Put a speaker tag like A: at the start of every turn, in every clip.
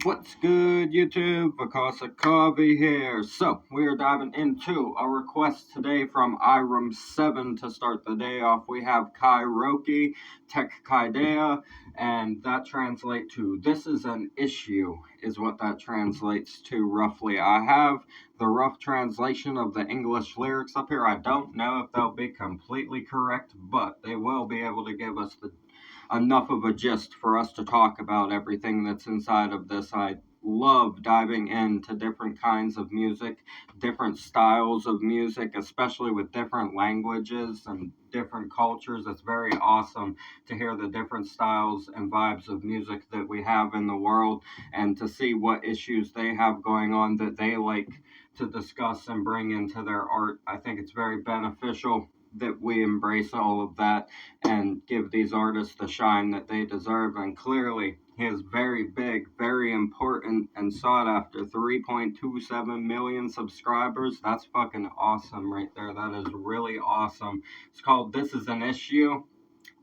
A: What's good, YouTube? Victimhood here. So, we are diving into a request today from Iram7 to start the day off. We have Cairokee, Telk Qadeya, and that translates to "this is an issue," is what that translates to roughly. I have the rough translation of the English lyrics up here. I don't know if they'll be completely correct, but they will be able to give us the enough of a gist for us to talk about everything that's inside of this. I love diving into different kinds of music, different styles of music, especially with different languages and different cultures. It's very awesome to hear the different styles and vibes of music that we have in the world and to see what issues they have going on that they like to discuss and bring into their art. I think it's very beneficial that we embrace all of that and give these artists the shine that they deserve. And clearly, he is very big, very important, and sought after. 3.27 million subscribers. That's fucking awesome right there. That is really awesome. It's called "This Is an Issue."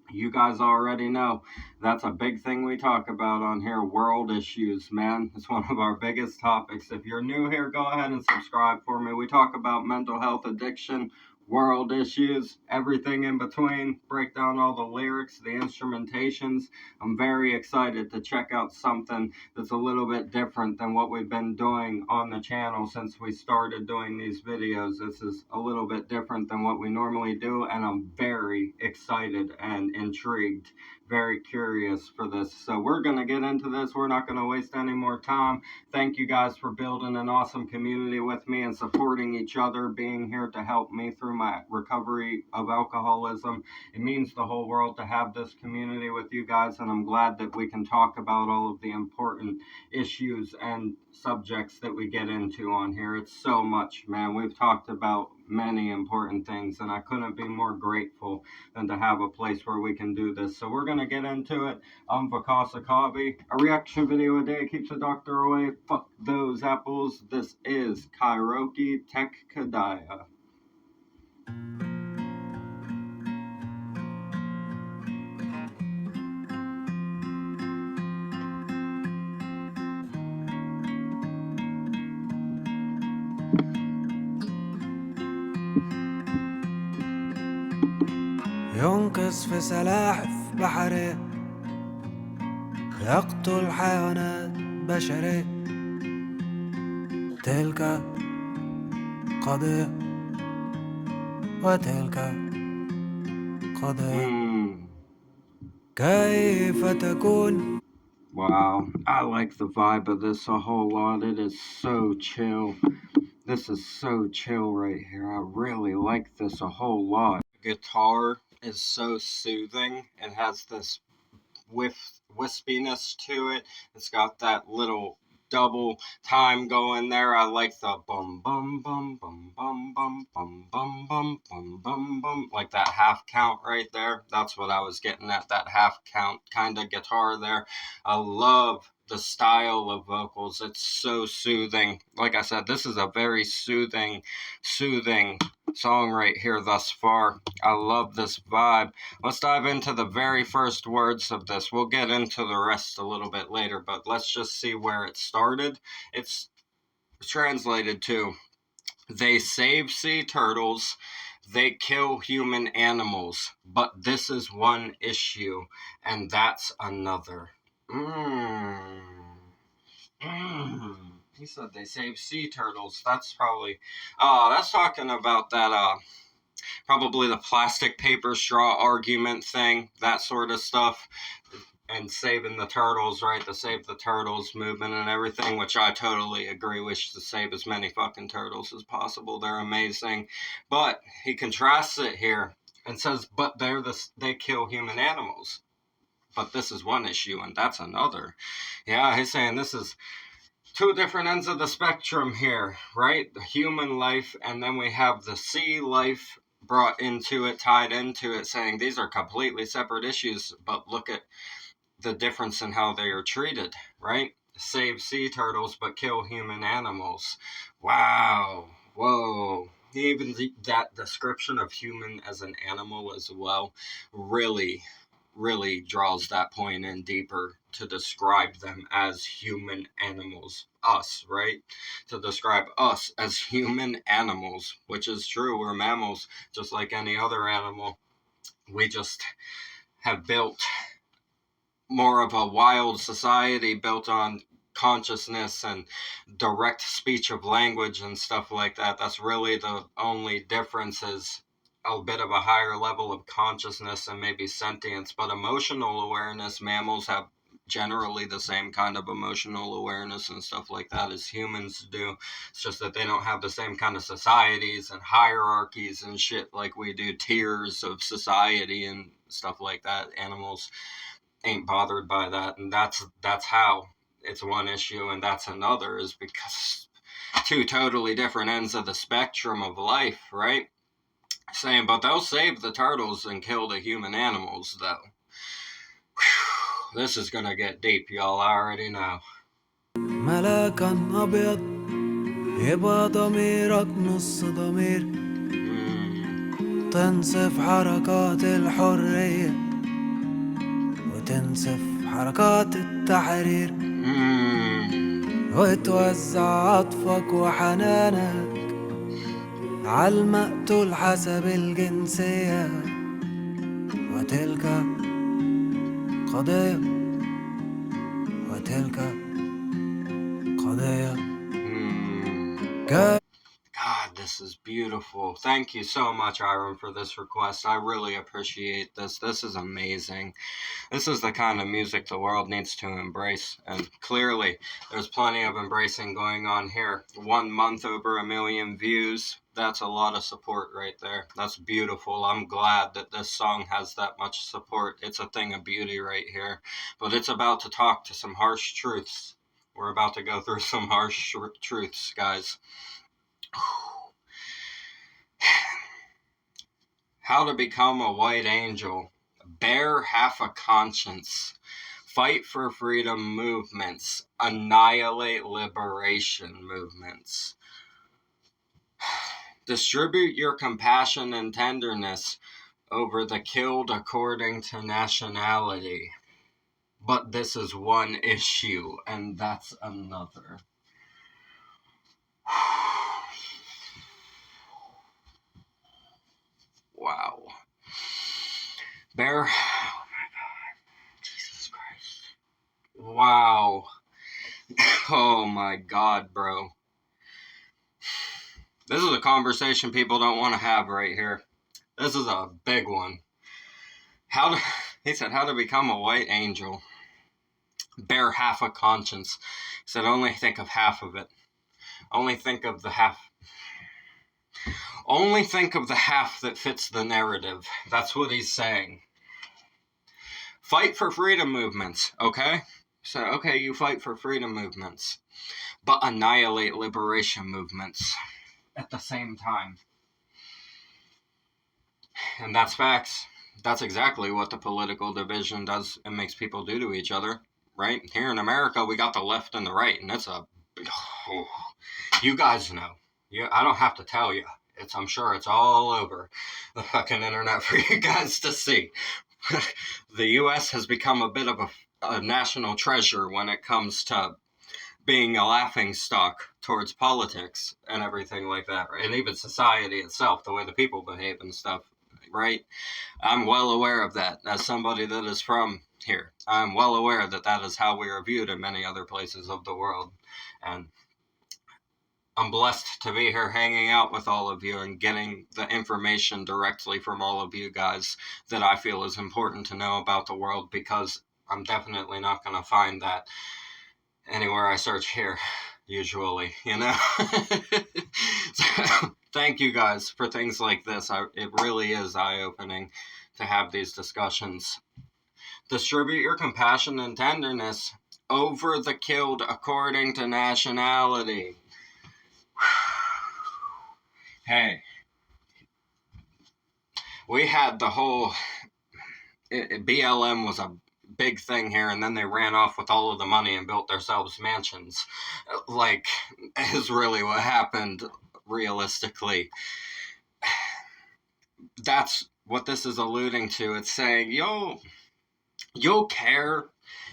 A: You guys already know that's a big thing we talk about on here. World issues, man. It's one of our biggest topics. If you're new here, go ahead and subscribe for me. We talk about mental health, addiction, world issues, everything in between. Break down all the lyrics, the instrumentations. I'm very excited to check out something that's a little bit different than what we've been doing on the channel since we started doing these videos. This is a little bit different than what we normally do, and I'm very excited and intrigued, very curious for this. So we're going to get into this. We're not going to waste any more time. Thank you guys for building an awesome community with me and supporting each other, being here to help me through my recovery of alcoholism. It means the whole world to have this community with you guys, and I'm glad that we can talk about all of the important issues and subjects that we get into on here. It's so much, man. We've talked about many important things, and I couldn't be more grateful than to have a place where we can do this. So we're going to get into it. I'm Victimhood. A reaction video a day keeps the doctor away. Fuck those apples. This is Cairokee, Telk Qadeya.
B: ينقص في سلاحف بحري، يقتل حيوانات بشري. تلك قضية وتلك قضية. كيف تكون؟
A: Wow, I like the vibe of this a whole lot. It is so chill. This is so chill right here. I really like this a whole lot. The guitar is so soothing. It has this wispiness to it. It's got that little double time going there. I like the bum bum bum bum bum bum bum bum bum bum bum bum, like that half count right there. That's what I was getting at, that half count kind of guitar there. I love the style of vocals. It's so soothing. Like I said, this is a very soothing song right here thus far. I love this vibe. Let's dive into the very first words of this. We'll get into the rest a little bit later, but let's just see where it started. It's translated to, "They save sea turtles, they kill human animals, but this is one issue, and that's another." He said they save sea turtles. That's probably, that's talking about that, probably the plastic, paper, straw argument thing, that sort of stuff, and saving the turtles, right? The Save the Turtles movement and everything, which I totally agree. We should save as many fucking turtles as possible. They're amazing. But he contrasts it here and says, but they kill human animals. But this is one issue, and that's another. Yeah, he's saying this is two different ends of the spectrum here, right? The human life, and then we have the sea life brought into it, tied into it, saying these are completely separate issues, but look at the difference in how they are treated, right? Save sea turtles, but kill human animals. Wow. Whoa. Even that description of human as an animal as well really draws that point in deeper to describe them as human animals. Us, right? To describe us as human animals, which is true. We're mammals, just like any other animal. We just have built more of a wild society built on consciousness and direct speech of language and stuff like that. That's really the only difference, is a bit of a higher level of consciousness and maybe sentience. But emotional awareness, mammals have generally the same kind of emotional awareness and stuff like that as humans do. It's just that they don't have the same kind of societies and hierarchies and shit like we do, tiers of society and stuff like that. Animals ain't bothered by that, and that's how it's one issue and that's another, is because two totally different ends of the spectrum of life, right? Saying, but they'll save the turtles and kill the human animals, though. Whew, this is gonna get deep, y'all. I already know.
B: ملاكا أبيض يبقى ضميرك نص ضمير تنصف حركات الحرية وتنصف حركات التحرير وتوزع عطفك وحنانك عالمقتول حسب الجنسية وتلك قضية وتلك قضية
A: God, this is beautiful. Thank you so much, Iron, for this request. I really appreciate this. This is amazing. This is the kind of music the world needs to embrace. And clearly, there's plenty of embracing going on here. 1 month, over 1 million views. That's a lot of support right there. That's beautiful. I'm glad that this song has that much support. It's a thing of beauty right here. But it's about to talk to some harsh truths. We're about to go through some harsh truths, guys. How to become a white angel. Bear half a conscience. Fight for freedom movements. Annihilate liberation movements. Distribute your compassion and tenderness over the killed according to nationality. But this is one issue, and that's another. Wow. Bear. Oh my God. Jesus Christ. Wow. Oh my God, bro. This is a conversation people don't want to have right here. This is a big one. He said, how to become a white angel. Bear half a conscience. He said, only think of half of it. Only think of the half. Only think of the half that fits the narrative. That's what he's saying. Fight for freedom movements, okay? So, okay, you fight for freedom movements, but annihilate liberation movements at the same time. And that's facts. That's exactly what the political division does and makes people do to each other, right? Here in America, we got the left and the right, and it's you guys know. I don't have to tell you. I'm sure it's all over the fucking internet for you guys to see. The U.S. has become a bit of a national treasure when it comes to being a laughingstock towards politics and everything like that, right? And even society itself, the way the people behave and stuff, right? I'm well aware of that. As somebody that is from here, I'm well aware that that is how we are viewed in many other places of the world. And I'm blessed to be here hanging out with all of you and getting the information directly from all of you guys that I feel is important to know about the world, because I'm definitely not going to find that anywhere I search here, usually, you know? So, thank you guys for things like this. It really is eye-opening to have these discussions. Distribute your compassion and tenderness over the killed according to nationality. Hey, we had the whole BLM was a big thing here, and then they ran off with all of the money and built themselves mansions. Like, is really what happened, realistically. That's what this is alluding to. It's saying, you'll care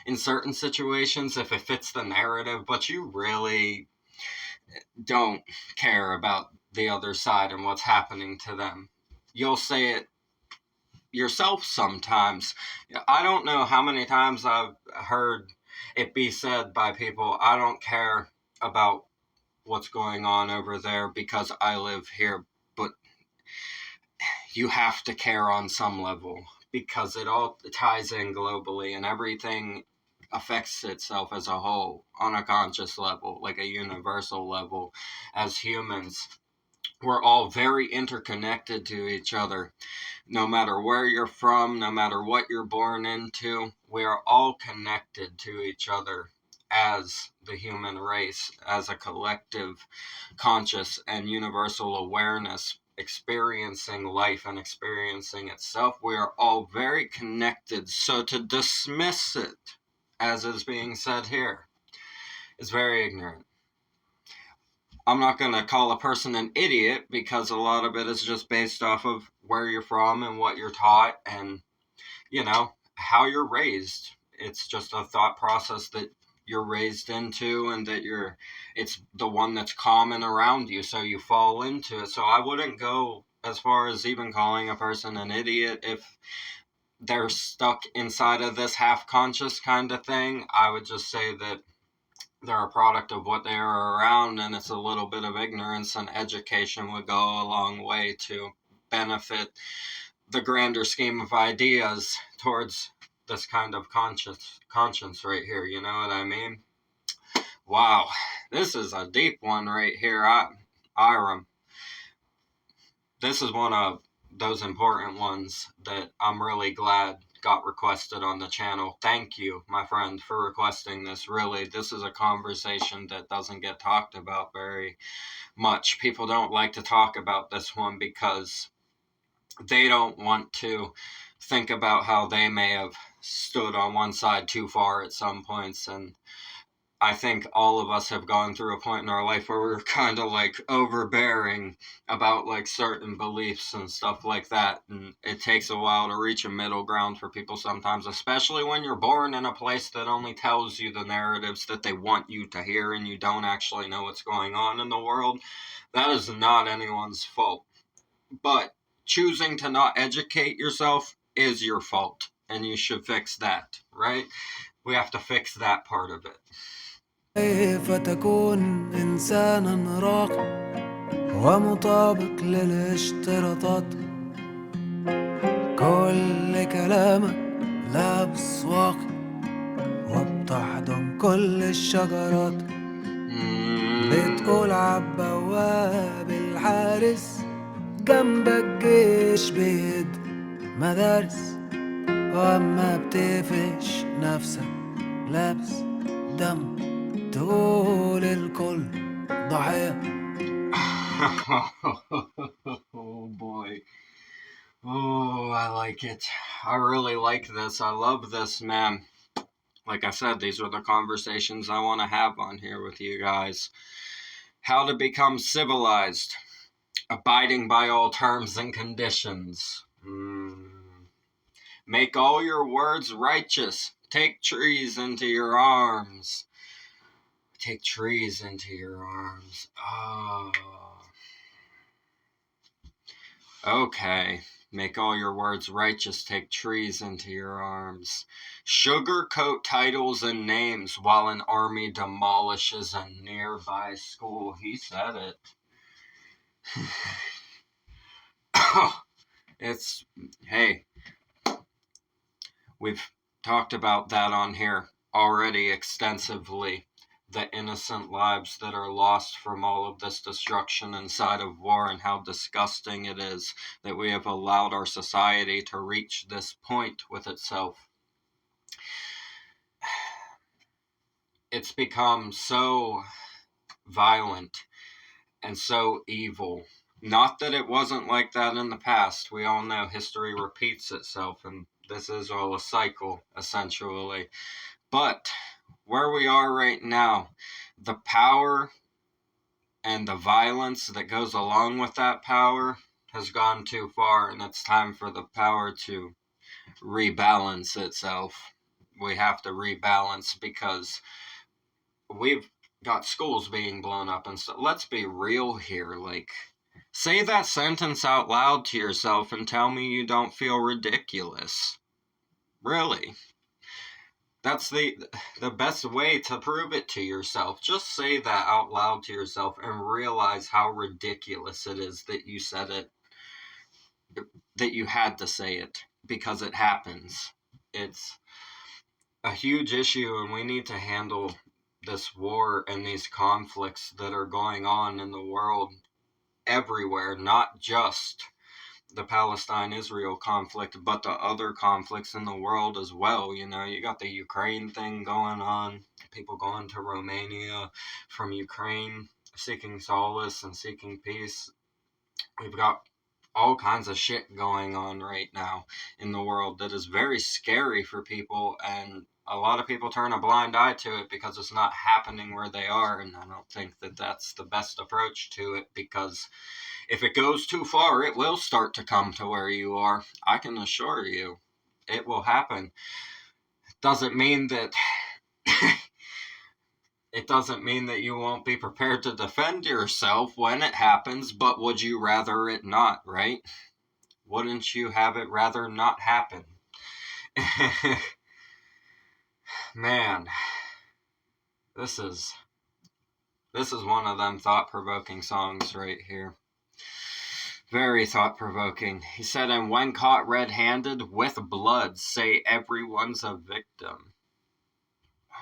A: in certain situations if it fits the narrative, but you really don't care about the other side and what's happening to them. You'll say it yourself sometimes. I don't know how many times I've heard it be said by people, I don't care about what's going on over there because I live here, but you have to care on some level because it all ties in globally and everything affects itself as a whole on a conscious level, like a universal level. As humans, we're all very interconnected to each other. No matter where you're from, no matter what you're born into, we are all connected to each other as the human race, as a collective conscious and universal awareness experiencing life and experiencing itself. We are all very connected. So to dismiss it, as is being said here, is very ignorant. I'm not going to call a person an idiot because a lot of it is just based off of where you're from and what you're taught and, how you're raised. It's just a thought process that you're raised into and that it's the one that's common around you, so you fall into it. So I wouldn't go as far as even calling a person an idiot if they're stuck inside of this half-conscious kind of thing. I would just say that they're a product of what they are around, and it's a little bit of ignorance, and education would go a long way to benefit the grander scheme of ideas towards this kind of conscience right here. You know what I mean? Wow, this is a deep one right here. Iram, this is one of those important ones that I'm really glad got requested on the channel. Thank you, my friend, for requesting this. Really, this is a conversation that doesn't get talked about very much. People don't like to talk about this one because they don't want to think about how they may have stood on one side too far at some points. And I think all of us have gone through a point in our life where we're kind of like overbearing about like certain beliefs and stuff like that. And it takes a while to reach a middle ground for people sometimes, especially when you're born in a place that only tells you the narratives that they want you to hear and you don't actually know what's going on in the world. That is not anyone's fault. But choosing to not educate yourself is your fault, and you should fix that, right? We have to fix that part of it.
B: كيف تكون إنسانا راقي ومطابق للاشتراطات كل كلامك لابس واقي وبتحضن كل الشجرات بتقول عالبواب الحارس جنبك جيش بيد مدارس وأما بتقفش نفسك لابس دم تقول الكل ضحية.
A: Oh boy. Oh, I like it. I really like this. I love this, man. Like I said, these are the conversations I want to have on here with you guys. How to become civilized. Abiding by all terms and conditions. Make all your words righteous. Take trees into your arms. Take trees into your arms. Oh. Okay. Make all your words righteous. Take trees into your arms. Sugarcoat titles and names while an army demolishes a nearby school. He said it. Hey, we've talked about that on here already extensively. The innocent lives that are lost from all of this destruction inside of war, and how disgusting it is that we have allowed our society to reach this point with itself. It's become so violent and so evil. Not that it wasn't like that in the past. We all know history repeats itself, and this is all a cycle, essentially. But where we are right now, the power and the violence that goes along with that power has gone too far, and it's time for the power to rebalance itself. we have to rebalance because we've got schools being blown up and stuff. Let's be real here. Like, say that sentence out loud to yourself and tell me you don't feel ridiculous. Really. That's the best way to prove it to yourself. Just say that out loud to yourself and realize how ridiculous it is that you said it, that you had to say it, because it happens. It's a huge issue, and we need to handle this war and these conflicts that are going on in the world everywhere, not just the Palestine-Israel conflict, but the other conflicts in the world as well. You know, you got the Ukraine thing going on, people going to Romania from Ukraine, seeking solace and seeking peace. We've got all kinds of shit going on right now in the world that is very scary for people, and a lot of people turn a blind eye to it because it's not happening where they are, and I don't think that that's the best approach to it, because if it goes too far, it will start to come to where you are. I can assure you, it will happen. Doesn't mean that it doesn't mean that you won't be prepared to defend yourself when it happens, but would you rather it not, right? Wouldn't you have it rather not happen? Man, this is one of them thought-provoking songs right here. Very thought-provoking. He said, and when caught red-handed with blood, say everyone's a victim.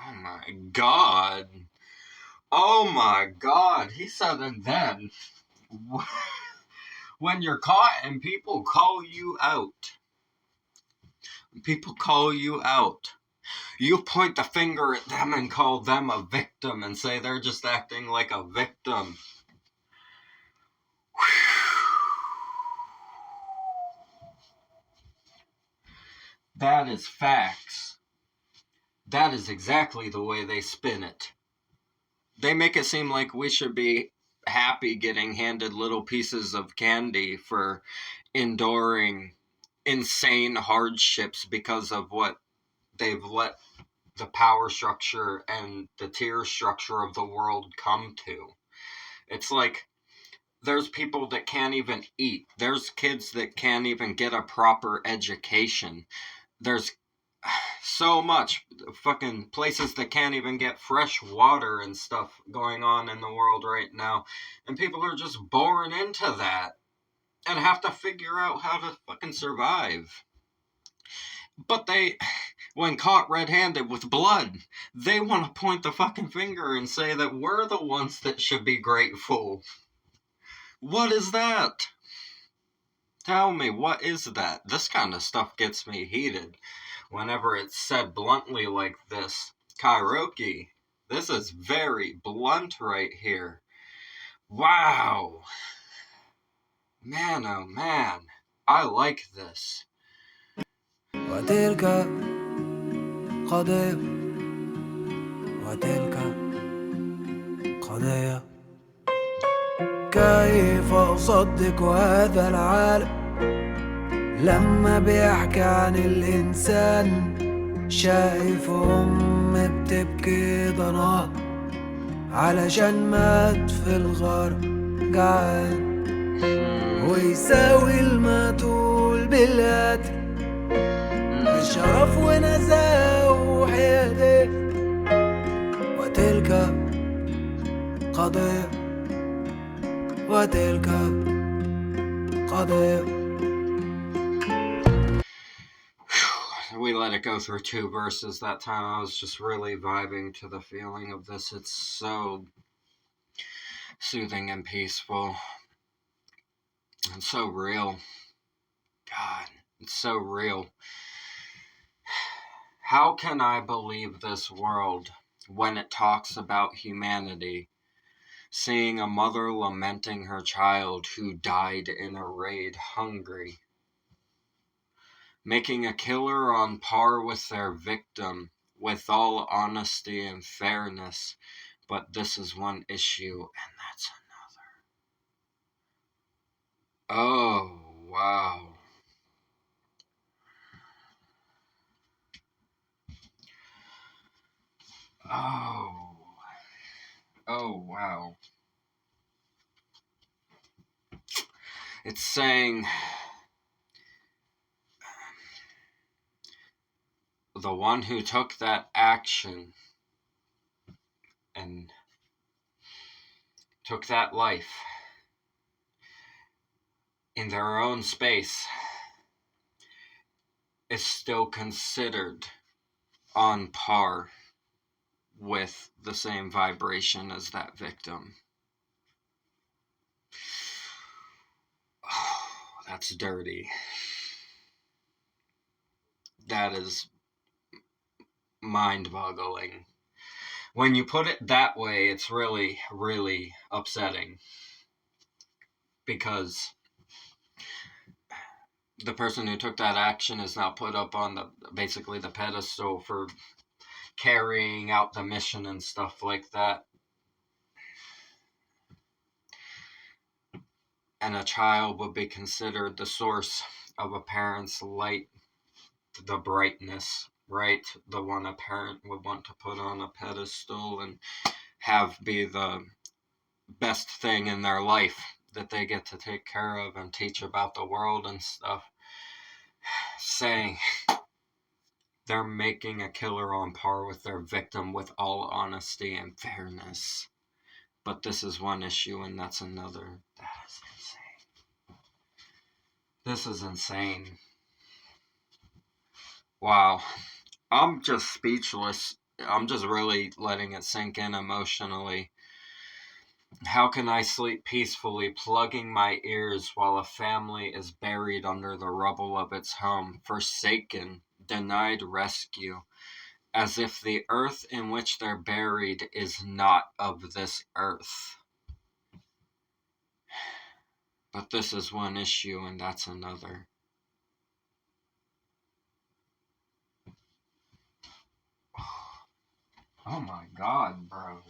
A: Oh my God. Oh my God. He said, and then, when you're caught and people call you out, you point the finger at them and call them a victim and say they're just acting like a victim. That is facts. That is exactly the way they spin it. They make it seem like we should be happy getting handed little pieces of candy for enduring insane hardships because of what they've let the power structure and the tier structure of the world come to. It's like there's people that can't even eat. There's kids that can't even get a proper education. There's so much fucking places that can't even get fresh water and stuff going on in the world right now. And people are just born into that and have to figure out how to fucking survive. But they, when caught red-handed with blood, they want to point the fucking finger and say that we're the ones that should be grateful. What is that? Tell me, what is that? This kind of stuff gets me heated whenever it's said bluntly like this. Cairokee, this is very blunt right here. Wow. Man, oh man. I like this.
B: وتلك قضية وتلك قضية كيف أصدق هذا العالم لما بيحكي عن الإنسان شايف أم بتبكي ضناها علشان مات في الغار جعان ويساوي المقتول بالقتل بشرف ونزاهة وحيادية وتلك قضية وتلك قضية.
A: We let it go through 2 verses that time. I was just really vibing to the feeling of this. It's so soothing and peaceful. And so real. God, it's so real. How can I believe this world when it talks about humanity? Seeing a mother lamenting her child who died in a raid hungry. Making a killer on par with their victim, with all honesty and fairness. But this is one issue, and that's another. Oh, wow. Oh, wow. It's saying the one who took that action and took that life in their own space is still considered on par with the same vibration as that victim. Oh, that's dirty. That is mind-boggling. When you put it that way, it's really, really upsetting. Because the person who took that action is now put up on basically the pedestal for carrying out the mission and stuff like that. And a child would be considered the source of a parent's light, the brightness, right? The one a parent would want to put on a pedestal and have be the best thing in their life that they get to take care of and teach about the world and stuff. Saying they're making a killer on par with their victim with all honesty and fairness. But this is one issue and that's another. That is insane. This is insane. Wow. I'm just speechless. I'm just really letting it sink in emotionally. How can I sleep peacefully, plugging my ears while a family is buried under the rubble of its home, forsaken, denied rescue, as if the earth in which they're buried is not of this earth? But this is one issue and that's another. Oh my God, bro.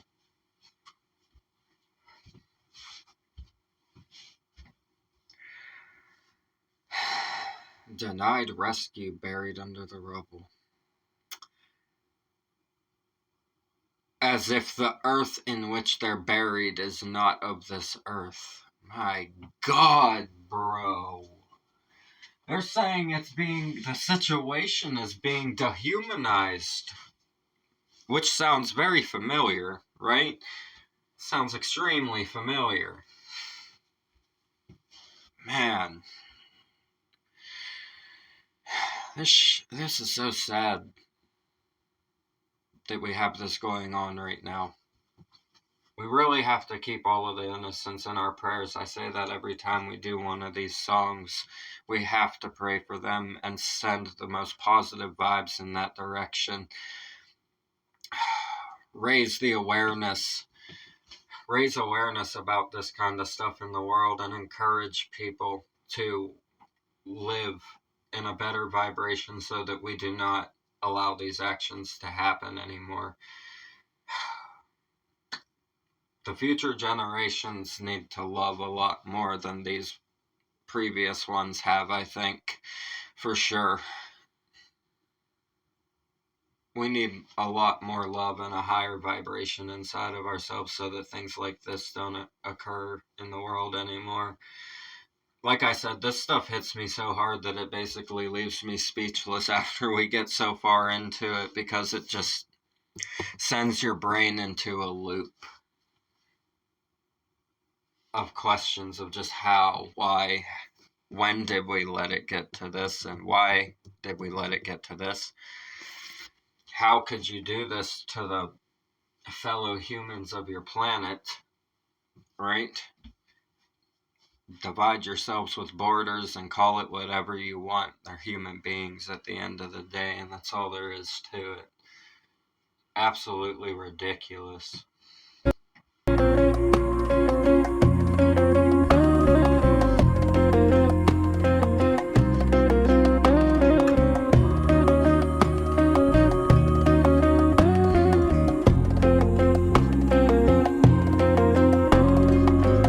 A: Denied rescue, buried under the rubble. As if the earth in which they're buried is not of this earth. My God, bro. They're saying the situation is being dehumanized. Which sounds very familiar, right? Sounds extremely familiar. Man. This is so sad that we have this going on right now. We really have to keep all of the innocents in our prayers. I say that every time we do one of these songs. We have to pray for them and send the most positive vibes in that direction. Raise awareness about this kind of stuff in the world and encourage people to live in a better vibration so that we do not allow these actions to happen anymore. The future generations need to love a lot more than these previous ones have, I think, for sure. We need a lot more love and a higher vibration inside of ourselves so that things like this don't occur in the world anymore. Like I said, this stuff hits me so hard that it basically leaves me speechless after we get so far into it, because it just sends your brain into a loop of questions of just how, why, when did we let it get to this, and why did we let it get to this? How could you do this to the fellow humans of your planet, right? Divide yourselves with borders and call it whatever you want. They're human beings at the end of the day, and that's all there is to it. Absolutely ridiculous.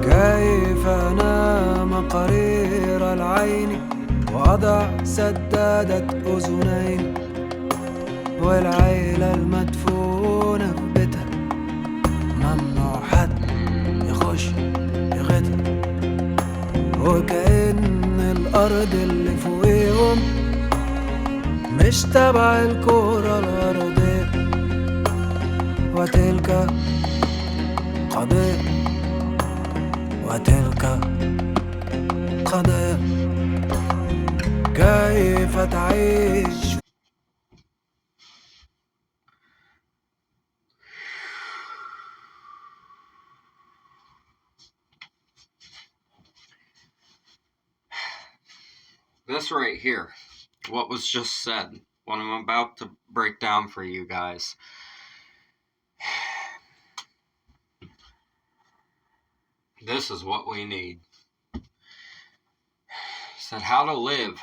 B: كيف أنام قرير العين وأضع سدادة أذنين والعيلة المدفونة مسكونة في بيتها، ممنوع حد يخش يغيتها، وكأن الأرض اللي فوقيهم مش تبع الكرة الأرضية. وتلك قضية، وتلك قضية، كيف تعيش.
A: This right here, what was just said, what I'm about to break down for you guys. This is what we need. It said how to live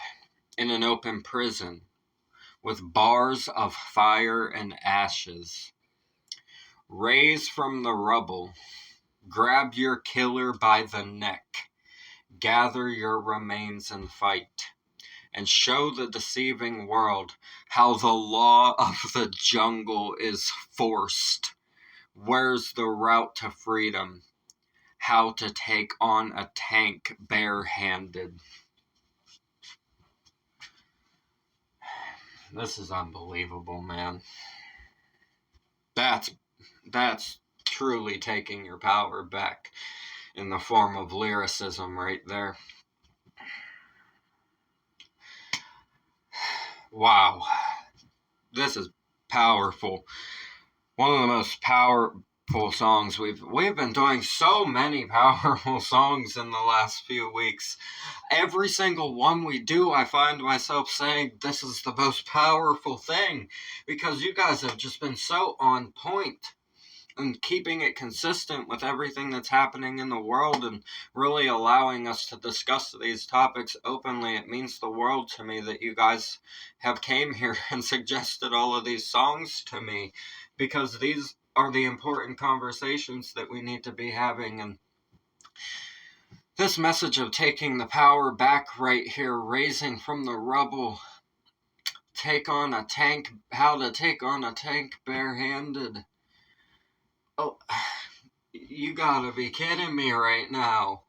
A: in an open prison with bars of fire and ashes. Raise from the rubble, grab your killer by the neck, gather your remains and fight, and show the deceiving world how the law of the jungle is forced. Where's the route to freedom? How to take on a tank barehanded. This is unbelievable, man. That's truly taking your power back in the form of lyricism right there. Wow. This is powerful. One of the most powerful songs we've been doing so many powerful songs in the last few weeks. Every single one we do, I find myself saying this is the most powerful thing, because you guys have just been so on point and keeping it consistent with everything that's happening in the world and really allowing us to discuss these topics openly. It means the world to me that you guys have came here and suggested all of these songs to me, because these are the important conversations that we need to be having. And this message of taking the power back right here, raising from the rubble, take on a tank, how to take on a tank barehanded. Oh, you gotta be kidding me right now.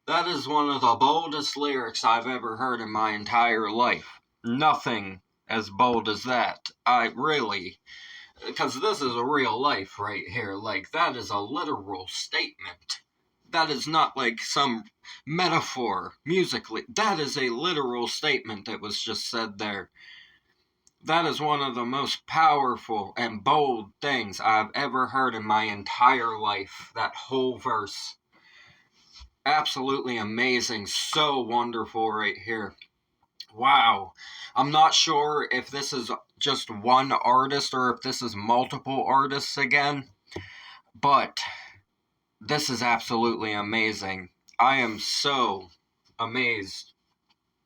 A: That is one of the boldest lyrics I've ever heard in my entire life. Nothing as bold as that. Because this is a real life right here. Like, that is a literal statement. That is not like some metaphor musically. That is a literal statement that was just said there. That is one of the most powerful and bold things I've ever heard in my entire life. That whole verse. Absolutely amazing. So wonderful right here. Wow. I'm not sure if this is just one artist or if this is multiple artists again, but this is absolutely amazing. I am so amazed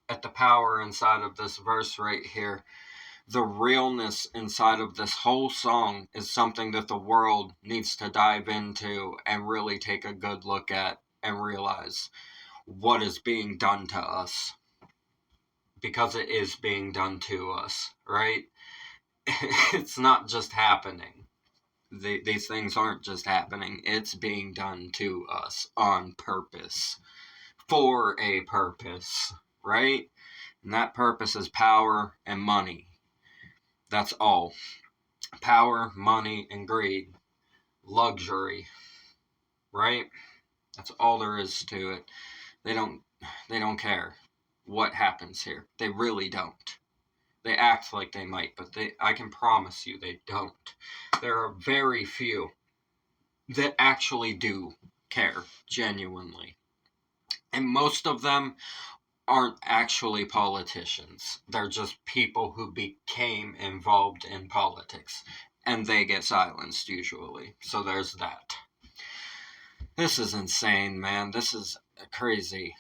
A: at the power inside of this verse right here. The realness inside of this whole song is something that the world needs to dive into and really take a good look at and realize what is being done to us. Because it is being done to us, right? It's not just happening. These things aren't just happening. It's being done to us on purpose. For a purpose, right? And that purpose is power and money. That's all. Power, money, and greed. Luxury. Right? That's all there is to it. They don't care what happens here. They really don't. They act like they might, but I can promise you they don't. There are very few that actually do care, genuinely. And most of them aren't actually politicians. They're just people who became involved in politics. And they get silenced, usually. So there's that. This is insane, man. This is crazy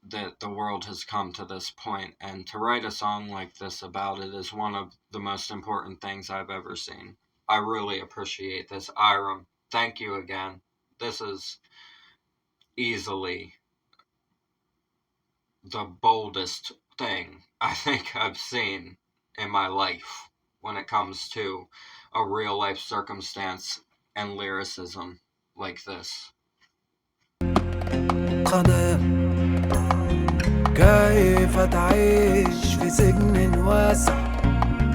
A: that the world has come to this point, and to write a song like this about it is one of the most important things I've ever seen. I really appreciate this. Iram, thank you again. This is easily the boldest thing I think I've seen in my life. when it comes to a real life circumstance and lyricism like this.
B: قضايا كيف تعيش في سجن واسع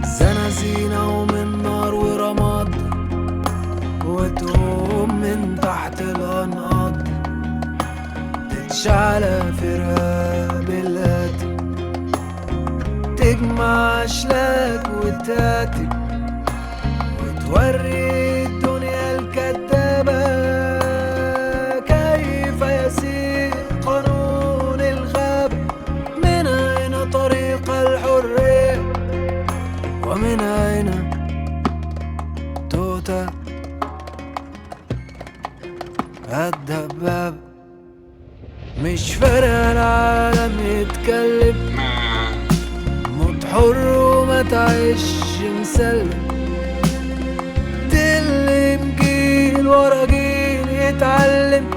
B: زنازينة ومن نار ورماد وتقوم من تحت الأنقاض تتشعلى في رقاب القاتل تجمع أشلاك وتاتي وتوري الدنيا الكدابة كيف يسير قانون الغابة من أين طريق الحرية ومن أين توتا الدبابة مش فارقة العالم يتكلم موت حر وما تعيش مسلم تلم جيل ورا جيل يتعلم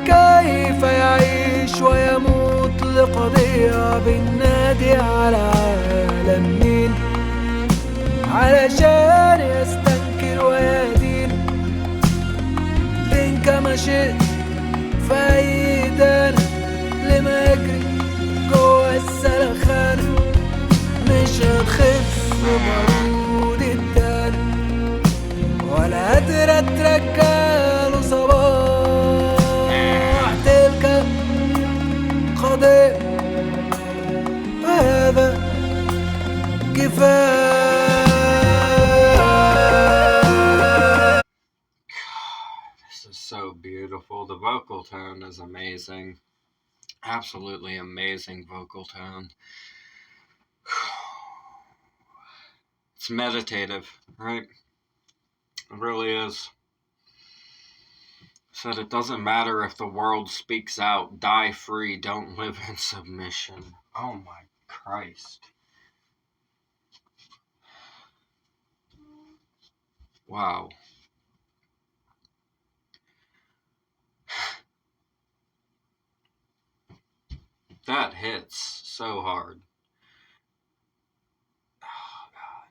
B: كيف يعيش ويموت لقضية بالنادي على عالم مين علشان يستنكر ويدين بين كما شئت فايدان لما يجري جوا السلخان مش هتخف بارود التاني ولا قادرة ترجعله صباح تلك قضية وهذا كفاية.
A: This is so beautiful. The vocal tone is amazing. Absolutely amazing vocal tone. It's meditative, right? It really is. Said it doesn't matter if the world speaks out, die free, don't live in submission. Oh my Christ. Wow. That hits so hard. Oh God.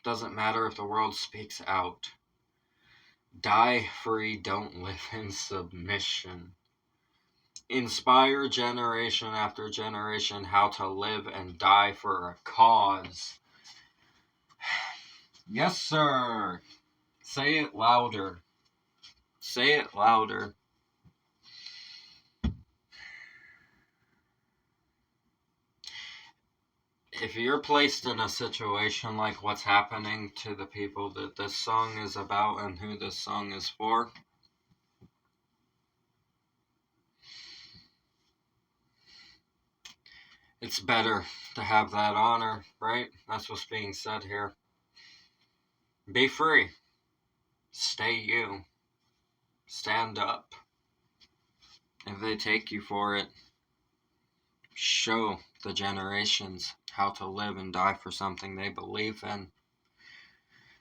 A: Doesn't matter if the world speaks out. Die free, don't live in submission. Inspire generation after generation how to live and die for a cause. Yes, sir. Say it louder. Say it louder. If you're placed in a situation like what's happening to the people that this song is about and who this song is for, it's better to have that honor, right? That's what's being said here. Be free. Stay you. Stand up. If they take you for it, show the generations how to live and die for something they believe in.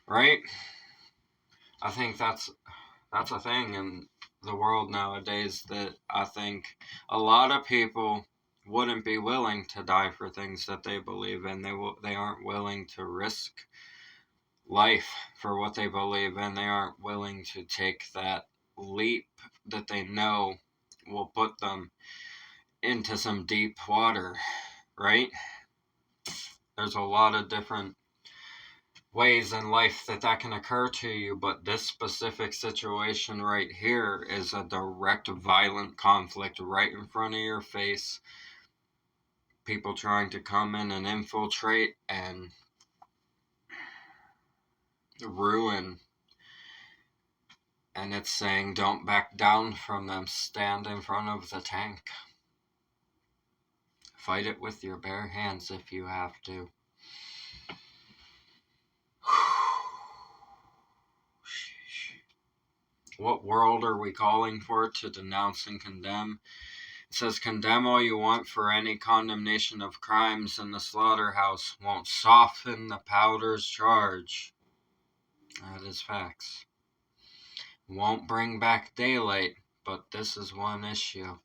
A: Right? I think that's a thing in the world nowadays that I think a lot of people wouldn't be willing to die for things that they believe in. They aren't willing to risk life for what they believe in. They aren't willing to take that leap that they know will put them into some deep water, right? There's a lot of different ways in life that can occur to you, but this specific situation right here is a direct violent conflict right in front of your face. People trying to come in and infiltrate and ruin. And it's saying, don't back down from them. Stand in front of the tank. Fight it with your bare hands if you have to. What world are we calling for to denounce and condemn? It says, condemn all you want, for any condemnation of crimes in the slaughterhouse won't soften the powder's charge. That is facts. Won't bring back daylight, but this is one issue.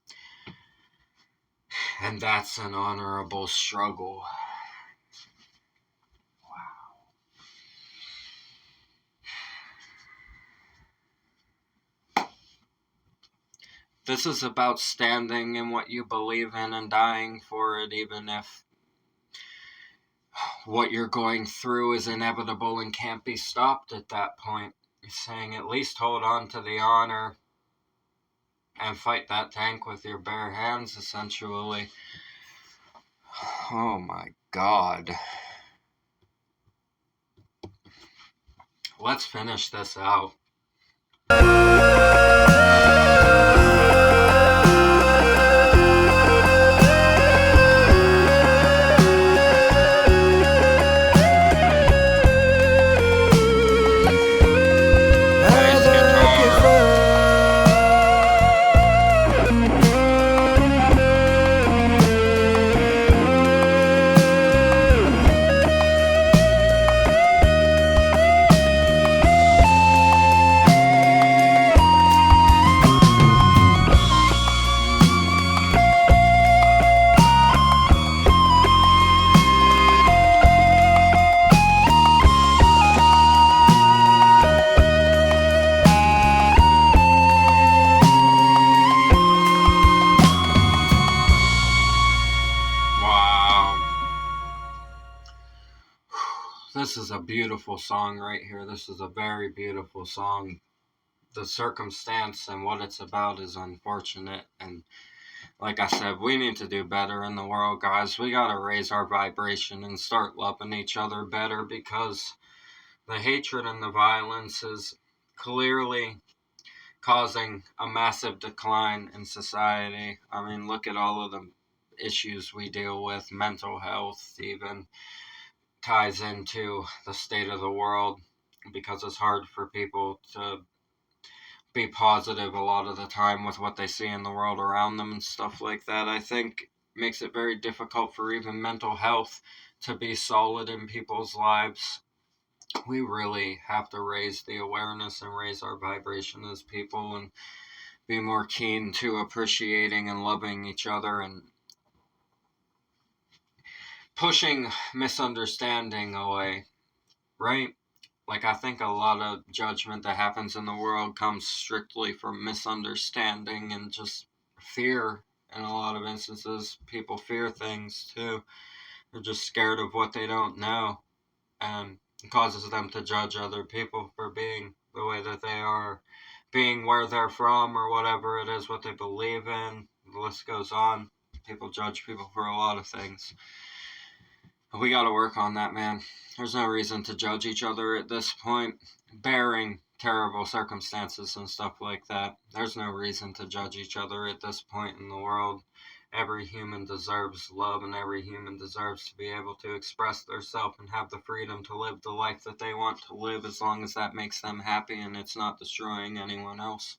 A: And that's an honorable struggle. Wow. This is about standing in what you believe in and dying for it, even if what you're going through is inevitable and can't be stopped at that point. You're saying at least hold on to the honor and fight that tank with your bare hands, essentially. Oh my God. Let's finish this out. This is a beautiful song right here. This is a very beautiful song. The circumstance and what it's about is unfortunate. And like I said, we need to do better in the world, guys. We got to raise our vibration and start loving each other better, because the hatred and the violence is clearly causing a massive decline in society. I mean, look at all of the issues we deal with. Mental health even ties into the state of the world, because it's hard for people to be positive a lot of the time with what they see in the world around them and stuff like that. I think makes it very difficult for even mental health to be solid in people's lives. We really have to raise the awareness and raise our vibration as people and be more keen to appreciating and loving each other and pushing misunderstanding away, right? Like, I think a lot of judgment that happens in the world comes strictly from misunderstanding and just fear. In a lot of instances, people fear things too. They're just scared of what they don't know, and it causes them to judge other people for being the way that they are, being where they're from, or whatever it is, what they believe in. The list goes on. People judge people for a lot of things. We got to work on that, man. There's no reason to judge each other at this point, bearing terrible circumstances and stuff like that. There's no reason to judge each other at this point in the world. Every human deserves love, and every human deserves to be able to express themselves and have the freedom to live the life that they want to live, as long as that makes them happy and it's not destroying anyone else.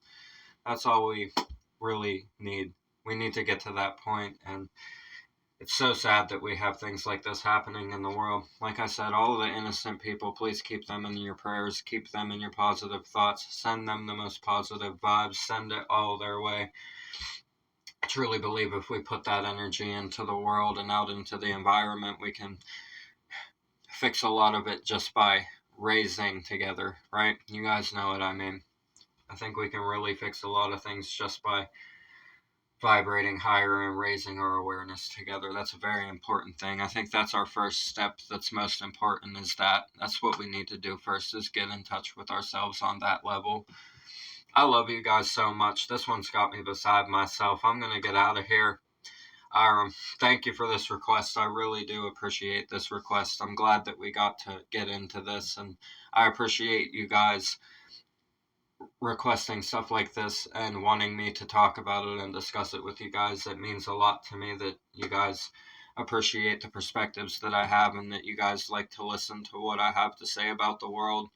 A: That's all we really need. We need to get to that point, and it's so sad that we have things like this happening in the world. Like I said, all of the innocent people, please keep them in your prayers. Keep them in your positive thoughts. Send them the most positive vibes. Send it all their way. I truly believe if we put that energy into the world and out into the environment, we can fix a lot of it just by raising together, right? You guys know what I mean. I think we can really fix a lot of things just by vibrating higher and raising our awareness together. That's a very important thing. I think that's our first step that's most important, is that's what we need to do first, is get in touch with ourselves on that level. I love you guys so much. This one's got me beside myself. I'm going to get out of here. Thank you for this request. I really do appreciate this request. I'm glad that we got to get into this, and I appreciate you guys requesting stuff like this and wanting me to talk about it and discuss it with you guys. It means a lot to me that you guys appreciate the perspectives that I have, and that you guys like to listen to what I have to say about the world.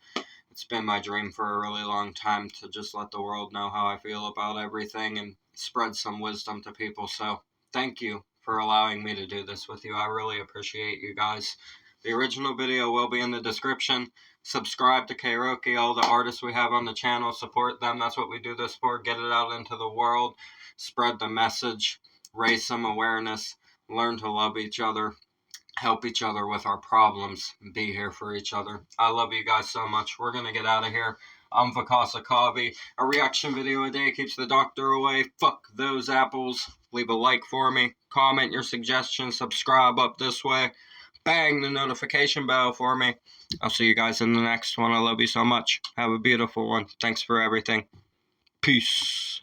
A: It's been my dream for a really long time to just let the world know how I feel about everything and spread some wisdom to people. So thank you for allowing me to do this with you. I really appreciate you guys. The original video will be in the description. Subscribe to Cairokee, all the artists we have on the channel. Support them. That's what we do this for. Get it out into the world. Spread the message. Raise some awareness. Learn to love each other. Help each other with our problems. Be here for each other. I love you guys so much. We're going to get out of here. I'm Vakasa Kavi. A reaction video a day keeps the doctor away. Fuck those apples. Leave a like for me. Comment your suggestions. Subscribe up this way. Bang the notification bell for me. I'll see you guys in the next one. I love you so much. Have a beautiful one. Thanks for everything. Peace.